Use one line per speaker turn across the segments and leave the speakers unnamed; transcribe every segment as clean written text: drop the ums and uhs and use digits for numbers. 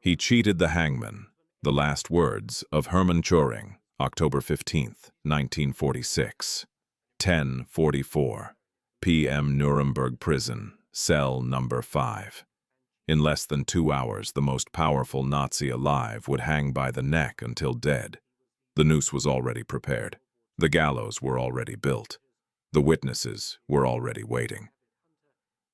He cheated the hangman. The last words of Hermann Göring, October 15, 1946. 10:44 p.m. Nuremberg prison, cell number 5. In less than 2 hours, the most powerful Nazi alive would hang by the neck until dead. The noose was already prepared. The gallows were already built. The witnesses were already waiting.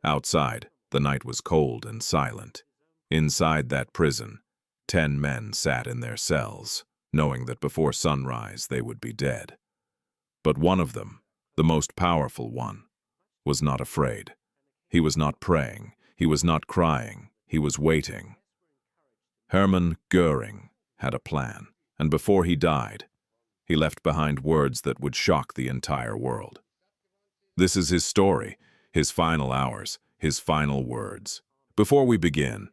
Outside, the night was cold and silent. Inside that prison, 10 men sat in their cells, knowing that before sunrise they would be dead. But one of them, the most powerful one, was not afraid. He was not praying. He was not crying. He was waiting. Hermann Göring had a plan, and before he died, he left behind words that would shock the entire world. This is his story, his final hours, his final words. Before we begin,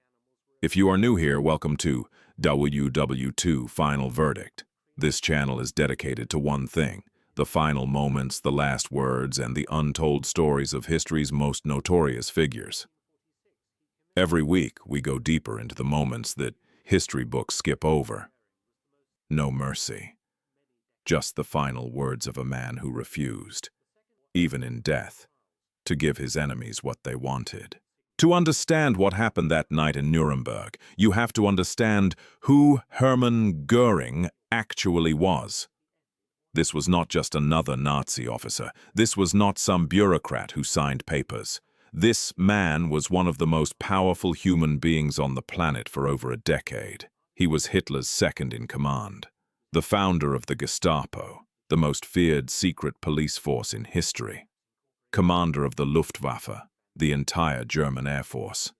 if you are new here, welcome to WW2 Final Verdict. This channel is dedicated to one thing: the final moments, the last words, and the untold stories of history's most notorious figures. Every week, we go deeper into the moments that history books skip over. No mercy. Just the final words of a man who refused, even in death, to give his enemies what they wanted. To understand what happened that night in Nuremberg, you have to understand who Hermann Göring actually was. This was not just another Nazi officer. This was not some bureaucrat who signed papers. This man was one of the most powerful human beings on the planet for over a decade. He was Hitler's second in command, the founder of the Gestapo, the most feared secret police force in history, commander of the Luftwaffe, the entire German Air Force,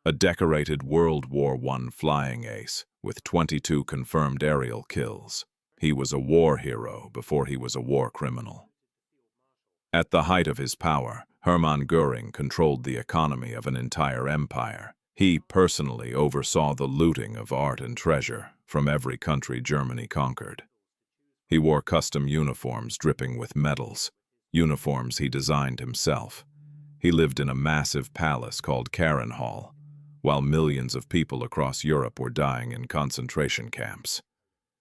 a decorated World War I flying ace with 22 confirmed aerial kills. He was a war hero before he was a war criminal. At the height of his power, Hermann Göring controlled the economy of an entire empire. He personally oversaw the looting of art and treasure from every country Germany conquered. He wore custom uniforms dripping with medals, uniforms he designed himself. He lived in a massive palace called Karen Hall, while millions of people across Europe were dying in concentration camps.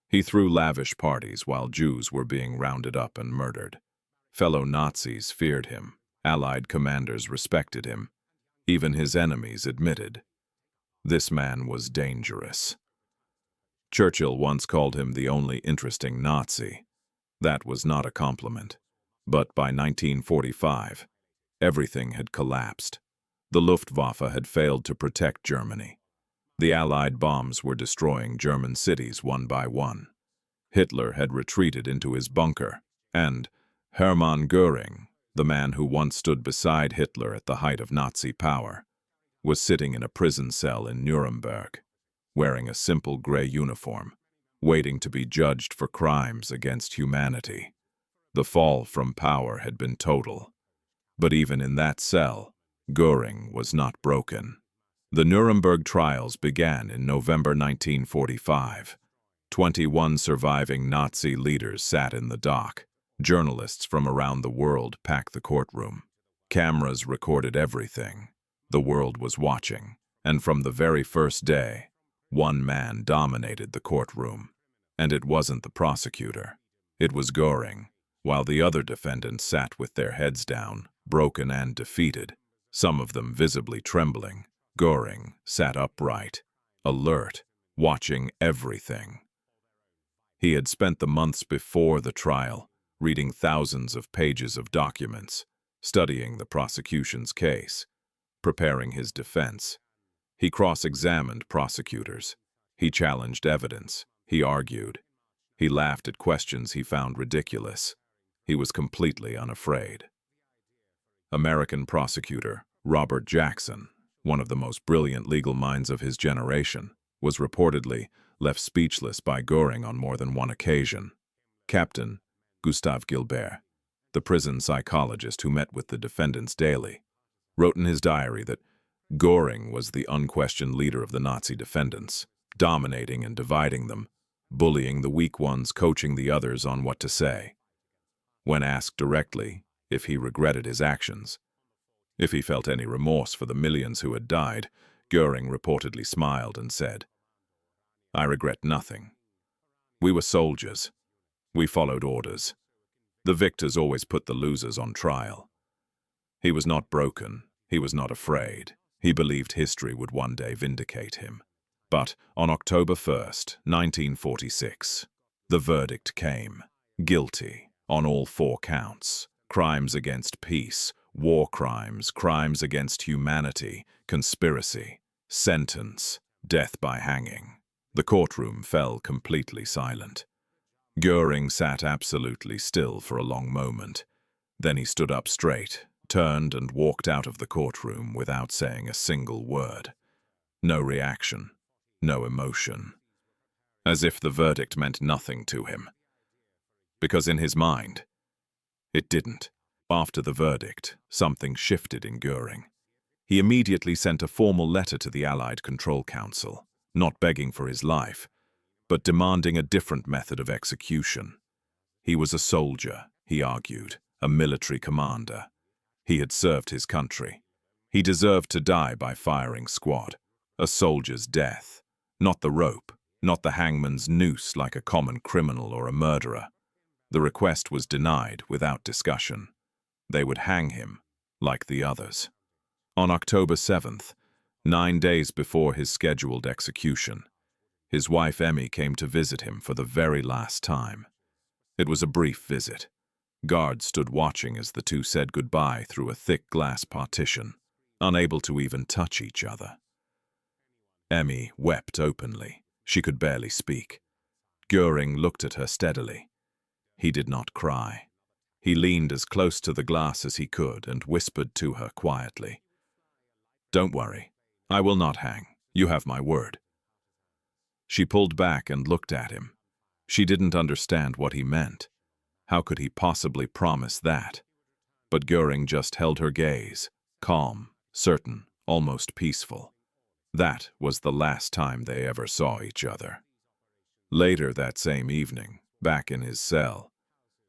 He threw lavish parties while Jews were being rounded up and murdered. Fellow Nazis feared him. Allied commanders respected him. Even his enemies admitted. This man was dangerous. Churchill once called him the only interesting Nazi. That was not a compliment. But by 1945, everything had collapsed. The Luftwaffe had failed to protect Germany. The Allied bombs were destroying German cities one by one. Hitler had retreated into his bunker, and Hermann Göring, the man who once stood beside Hitler at the height of Nazi power, was sitting in a prison cell in Nuremberg, wearing a simple gray uniform, waiting to be judged for crimes against humanity. The fall from power had been total. But even in that cell, Göring was not broken. The Nuremberg Trials began in November 1945. 21 surviving Nazi leaders sat in the dock. Journalists from around the world packed the courtroom. Cameras recorded everything. The world was watching, and from the very first day, one man dominated the courtroom. And it wasn't the prosecutor. It was Göring, while the other defendants sat with their heads down, broken and defeated, some of them visibly trembling. Göring sat upright, alert, watching everything. He had spent the months before the trial reading thousands of pages of documents, studying the prosecution's case, preparing his defense. He cross-examined prosecutors. He challenged evidence. He argued. He laughed at questions he found ridiculous. He was completely unafraid. American prosecutor Robert Jackson, one of the most brilliant legal minds of his generation, was reportedly left speechless by Göring on more than one occasion. Captain Gustave Gilbert, the prison psychologist who met with the defendants daily, wrote in his diary that Göring was the unquestioned leader of the Nazi defendants, dominating and dividing them, bullying the weak ones, coaching the others on what to say. When asked directly if he regretted his actions, if he felt any remorse for the millions who had died, Göring reportedly smiled and said, I regret nothing. We were soldiers. We followed orders. The victors always put the losers on trial. He was not broken. He was not afraid. He believed history would one day vindicate him. But on October 1st, 1946, the verdict came. Guilty on all 4 counts. Crimes against peace, war crimes, crimes against humanity, conspiracy. Sentence, death by hanging. The courtroom fell completely silent. Göring sat absolutely still for a long moment. Then he stood up straight, turned and walked out of the courtroom without saying a single word. No reaction, no emotion. As if the verdict meant nothing to him. Because in his mind, it didn't. After the verdict, something shifted in Göring. He immediately sent a formal letter to the Allied Control Council, not begging for his life, but demanding a different method of execution. He was a soldier, he argued, a military commander. He had served his country. He deserved to die by firing squad. A soldier's death, not the rope, not the hangman's noose like a common criminal or a murderer. The request was denied without discussion. They would hang him, like the others. On October 7th, 9 days before his scheduled execution, his wife Emmy came to visit him for the very last time. It was a brief visit. Guards stood watching as the two said goodbye through a thick glass partition, unable to even touch each other. Emmy wept openly. She could barely speak. Göring looked at her steadily. He did not cry. He leaned as close to the glass as he could and whispered to her quietly, "Don't worry. I will not hang. You have my word." She pulled back and looked at him. She didn't understand what he meant. How could he possibly promise that? But Göring just held her gaze, calm, certain, almost peaceful. That was the last time they ever saw each other. Later that same evening, back in his cell,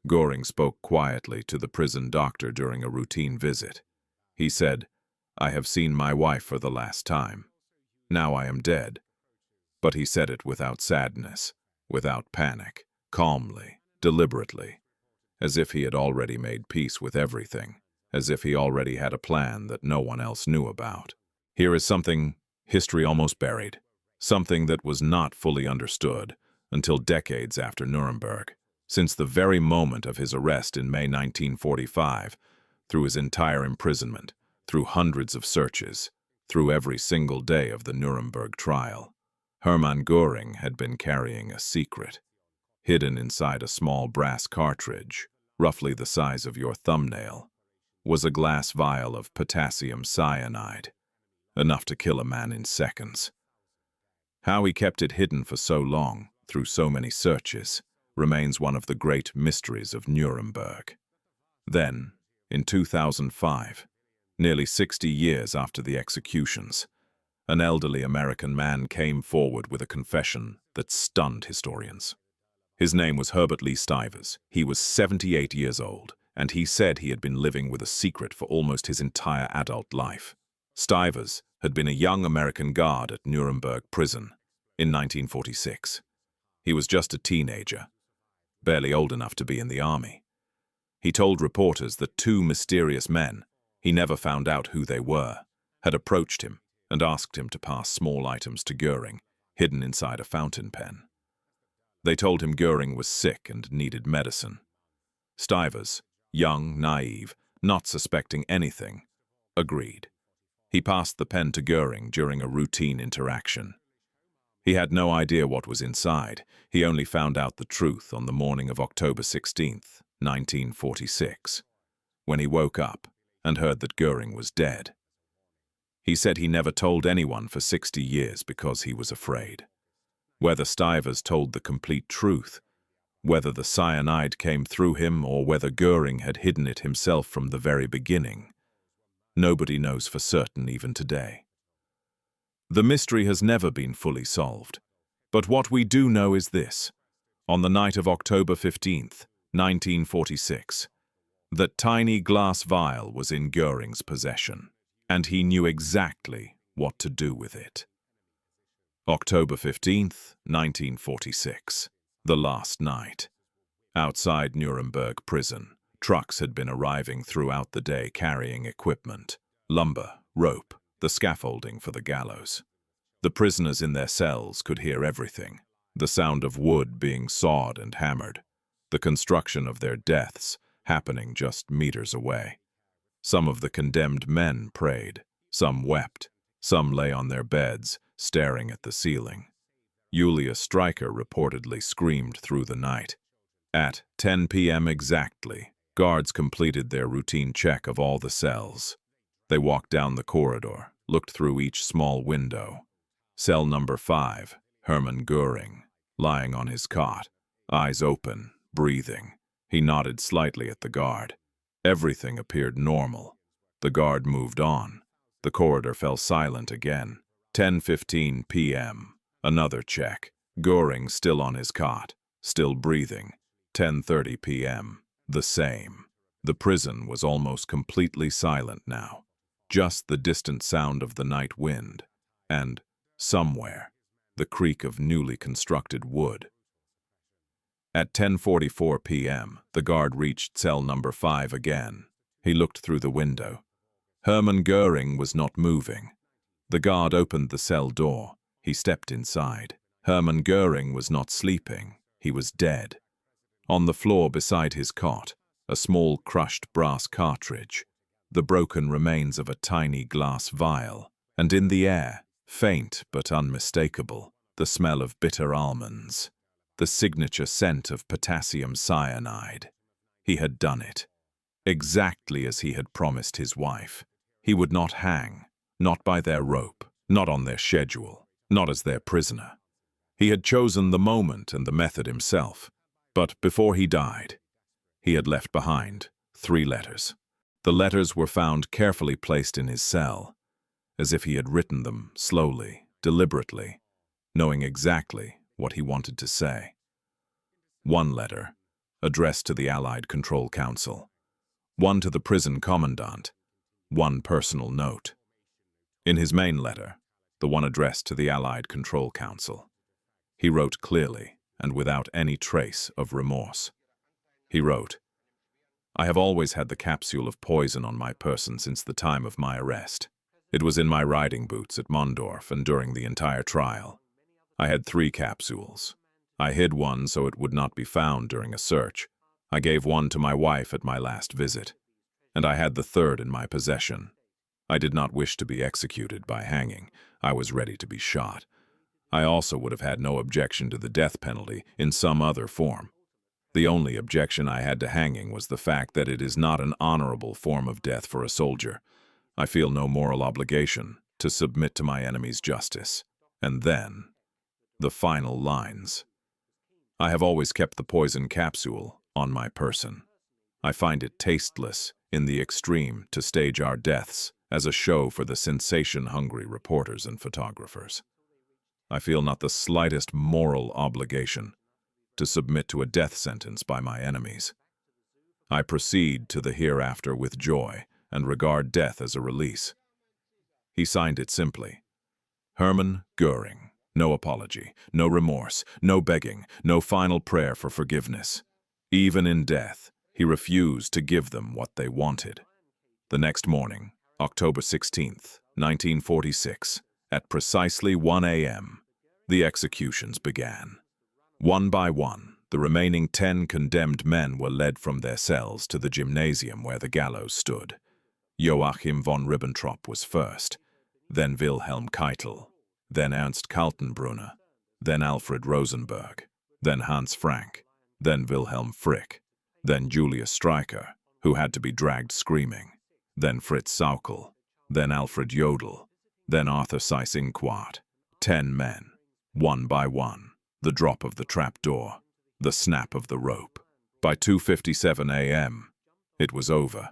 Göring spoke quietly to the prison doctor during a routine visit. He said, "I have seen my wife for the last time. Now I am dead." But he said it without sadness, without panic, calmly, deliberately, as if he had already made peace with everything, as if he already had a plan that no one else knew about. Here is something history almost buried, something that was not fully understood until decades after Nuremberg. Since the very moment of his arrest in May 1945, through his entire imprisonment, through hundreds of searches, through every single day of the Nuremberg trial, Hermann Göring had been carrying a secret. Hidden inside a small brass cartridge, roughly the size of your thumbnail, was a glass vial of potassium cyanide, enough to kill a man in seconds. How he kept it hidden for so long, through so many searches, remains one of the great mysteries of Nuremberg. Then, in 2005, nearly 60 years after the executions, an elderly American man came forward with a confession that stunned historians. His name was Herbert Lee Stivers. He was 78 years old, and he said he had been living with a secret for almost his entire adult life. Stivers had been a young American guard at Nuremberg prison in 1946. He was just a teenager, barely old enough to be in the army. He told reporters that 2 mysterious men, he never found out who they were, had approached him and asked him to pass small items to Göring, hidden inside a fountain pen. They told him Göring was sick and needed medicine. Stivers, young, naive, not suspecting anything, agreed. He passed the pen to Göring during a routine interaction. He had no idea what was inside. He only found out the truth on the morning of October 16th, 1946, when he woke up and heard that Göring was dead. He said he never told anyone for 60 years because he was afraid. Whether Stivers told the complete truth, whether the cyanide came through him or whether Göring had hidden it himself from the very beginning, nobody knows for certain even today. The mystery has never been fully solved, but what we do know is this: on the night of October 15th, 1946, that tiny glass vial was in Göring's possession, and he knew exactly what to do with it. October 15th, 1946. The last night. Outside Nuremberg prison, trucks had been arriving throughout the day carrying equipment, lumber, rope, the scaffolding for the gallows. The prisoners in their cells could hear everything, the sound of wood being sawed and hammered, the construction of their deaths happening just meters away. Some of the condemned men prayed, some wept, some lay on their beds, staring at the ceiling. Julius Streicher reportedly screamed through the night. At 10 p.m. exactly, guards completed their routine check of all the cells. They walked down the corridor, looked through each small window. Cell number 5, Hermann Göring, lying on his cot, eyes open, breathing. He nodded slightly at the guard. Everything appeared normal. The guard moved on. The corridor fell silent again. 10:15 p.m. Another check. Göring still on his cot, still breathing. 10:30 p.m. The same. The prison was almost completely silent now. Just the distant sound of the night wind. And, somewhere, the creak of newly constructed wood. At 10:44 p.m., the guard reached cell number 5 again. He looked through the window. Hermann Göring was not moving. The guard opened the cell door. He stepped inside. Hermann Göring was not sleeping. He was dead. On the floor beside his cot, a small crushed brass cartridge, the broken remains of a tiny glass vial, and in the air, faint but unmistakable, the smell of bitter almonds, the signature scent of potassium cyanide. He had done it, exactly as he had promised his wife. He would not hang, not by their rope, not on their schedule, not as their prisoner. He had chosen the moment and the method himself, but before he died, he had left behind 3 letters. The letters were found carefully placed in his cell, as if he had written them slowly, deliberately, knowing exactly what he wanted to say. 1 letter, addressed to the Allied Control Council. 1 to the prison commandant. 1 personal note. In his main letter, the one addressed to the Allied Control Council, he wrote clearly and without any trace of remorse. He wrote, "I have always had the capsule of poison on my person since the time of my arrest. It was in my riding boots at Mondorf and during the entire trial. I had 3 capsules. I hid one so it would not be found during a search. I gave one to my wife at my last visit. And I had the 3rd in my possession. I did not wish to be executed by hanging. I was ready to be shot. I also would have had no objection to the death penalty in some other form. The only objection I had to hanging was the fact that it is not an honorable form of death for a soldier. I feel no moral obligation to submit to my enemy's justice." And then, the final lines. "I have always kept the poison capsule on my person. I find it tasteless in the extreme to stage our deaths as a show for the sensation-hungry reporters and photographers. I feel not the slightest moral obligation to submit to a death sentence by my enemies. I proceed to the hereafter with joy and regard death as a release." He signed it simply, Hermann Göring. No apology, no remorse, no begging, no final prayer for forgiveness. Even in death, he refused to give them what they wanted. The next morning, October 16th, 1946, at precisely 1 a.m., the executions began. One by one, the remaining 10 condemned men were led from their cells to the gymnasium where the gallows stood. Joachim von Ribbentrop was first, then Wilhelm Keitel, then Ernst Kaltenbrunner, then Alfred Rosenberg, then Hans Frank, then Wilhelm Frick, then Julius Streicher, who had to be dragged screaming, then Fritz Saukel, then Alfred Jodl, then Arthur Seyss-Inquart. 10 men, one by one, the drop of the trapdoor, the snap of the rope. By 2:57 a.m., it was over.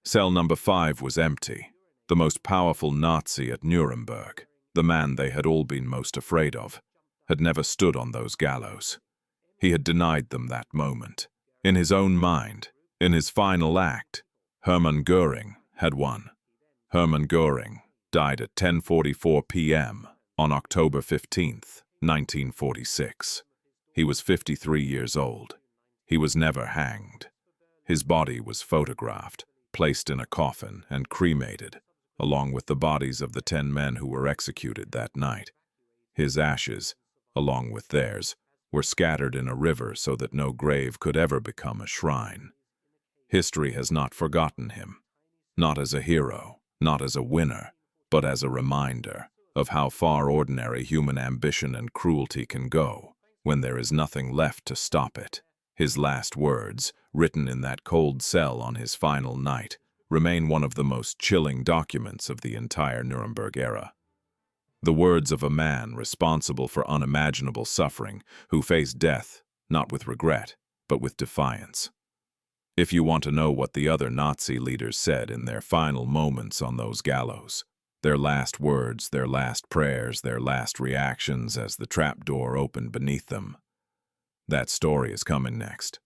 Cell number 5 was empty. The most powerful Nazi at Nuremberg, the man they had all been most afraid of, had never stood on those gallows. He had denied them that moment. In his own mind, in his final act, Hermann Göring had won. Hermann Göring died at 10:44 p.m. on October 15th, 1946. He was 53 years old. He was never hanged. His body was photographed, placed in a coffin, and cremated, along with the bodies of the 10 men who were executed that night. His ashes, along with theirs, were scattered in a river so that no grave could ever become a shrine. History has not forgotten him, not as a hero, not as a winner, but as a reminder of how far ordinary human ambition and cruelty can go when there is nothing left to stop it. His last words, written in that cold cell on his final night, remain one of the most chilling documents of the entire Nuremberg era. The words of a man responsible for unimaginable suffering, who faced death not with regret, but with defiance. If you want to know what the other Nazi leaders said in their final moments on those gallows, their last words, their last prayers, their last reactions as the trapdoor opened beneath them, that story is coming next.